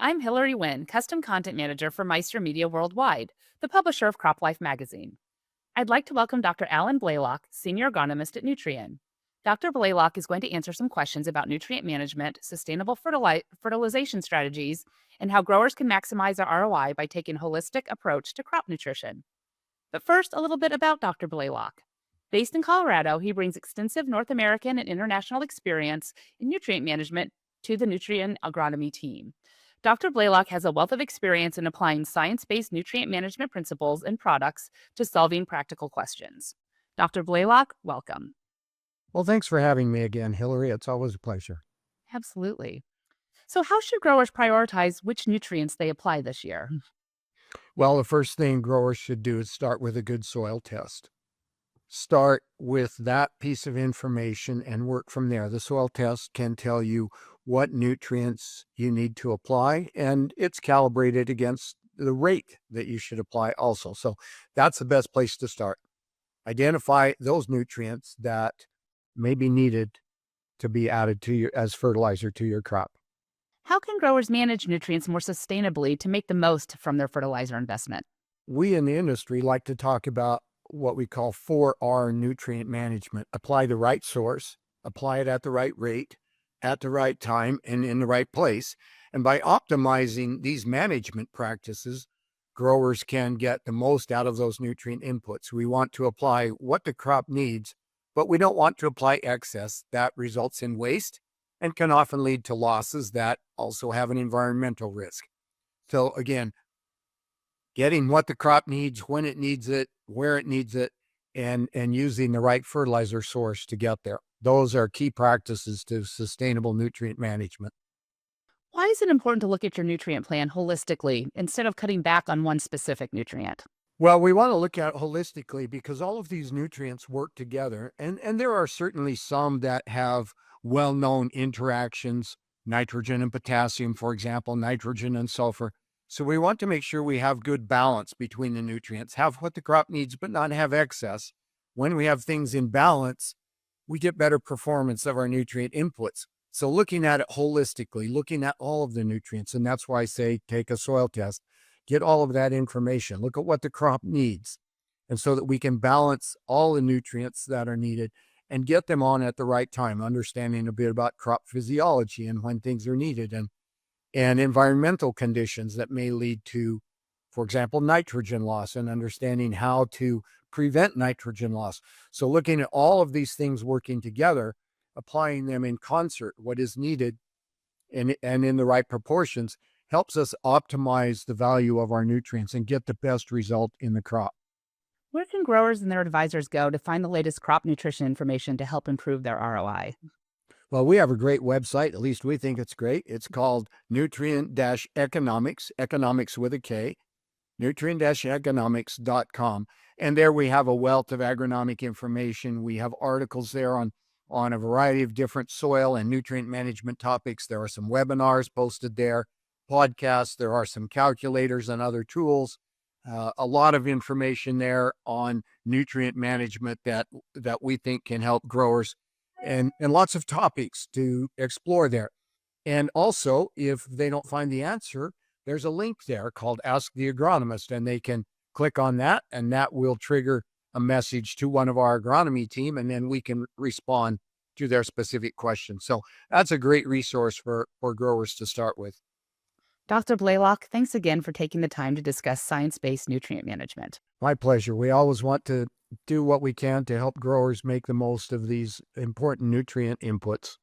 I'm Hillary Wynn, Custom Content Manager for Meister Media Worldwide, the publisher of Crop Life magazine. I'd like to welcome Dr. Alan Blaylock, Senior Agronomist at Nutrien. Dr. Blaylock is going to answer some questions about nutrient management, sustainable fertilization strategies, and how growers can maximize their ROI by taking a holistic approach to crop nutrition. But first, a little bit about Dr. Blaylock. Based in Colorado, he brings extensive North American and international experience in nutrient management to the Nutrien agronomy team. Dr. Blaylock has a wealth of experience in applying science based nutrient management principles and products to solving practical questions. Dr. Blaylock, welcome. Well, thanks for having me again, Hillary. It's always a pleasure. Absolutely. So, how should growers prioritize which nutrients they apply this year? Well, the first thing growers should do is start with a good soil test. Start with that piece of information and work from there. The soil test can tell you what nutrients you need to apply, and it's calibrated against the rate that you should apply also. So that's the best place to start. Identify those nutrients that may be needed to be added to your as fertilizer to your crop. How can growers manage nutrients more sustainably to make the most from their fertilizer investment? We in the industry like to talk about what we call 4R nutrient management. Apply the right source, apply it at the right rate, at the right time, and in the right place. And by optimizing these management practices, growers can get the most out of those nutrient inputs. We want to apply what the crop needs, but we don't want to apply excess. That results in waste and can often lead to losses that also have an environmental risk. So again, getting what the crop needs, when it needs it, where it needs it, and using the right fertilizer source to get there. Those are key practices to sustainable nutrient management. Why is it important to look at your nutrient plan holistically instead of cutting back on one specific nutrient? Well, we want to look at it holistically because all of these nutrients work together, and there are certainly some that have well-known interactions, nitrogen and potassium, for example, nitrogen and sulfur. So we want to make sure we have good balance between the nutrients, have what the crop needs, but not have excess. When we have things in balance, we get better performance of our nutrient inputs. So looking at it holistically, looking at all of the nutrients, and that's why I say take a soil test, get all of that information, look at what the crop needs, and so that we can balance all the nutrients that are needed and get them on at the right time, understanding a bit about crop physiology and when things are needed and environmental conditions that may lead to, for example, nitrogen loss and understanding how to prevent nitrogen loss. So looking at all of these things working together, applying them in concert, what is needed and in the right proportions, helps us optimize the value of our nutrients and get the best result in the crop. Where can growers and their advisors go to find the latest crop nutrition information to help improve their ROI? Well, we have a great website, at least we think it's great. It's called Nutrien-Economics, economics with a K, nutrien-economics.com. And there we have a wealth of agronomic information. We have articles there on a variety of different soil and nutrient management topics. There are some webinars posted there, podcasts. There are some calculators and other tools. A lot of information there on nutrient management that we think can help growers and lots of topics to explore there. And also, if they don't find the answer, there's a link there called Ask the Agronomist, and they can click on that, and that will trigger a message to one of our agronomy team, and then we can respond to their specific question. So that's a great resource for growers to start with. Dr. Blaylock, thanks again for taking the time to discuss science based nutrient management. My pleasure. We always want to do what we can to help growers make the most of these important nutrient inputs.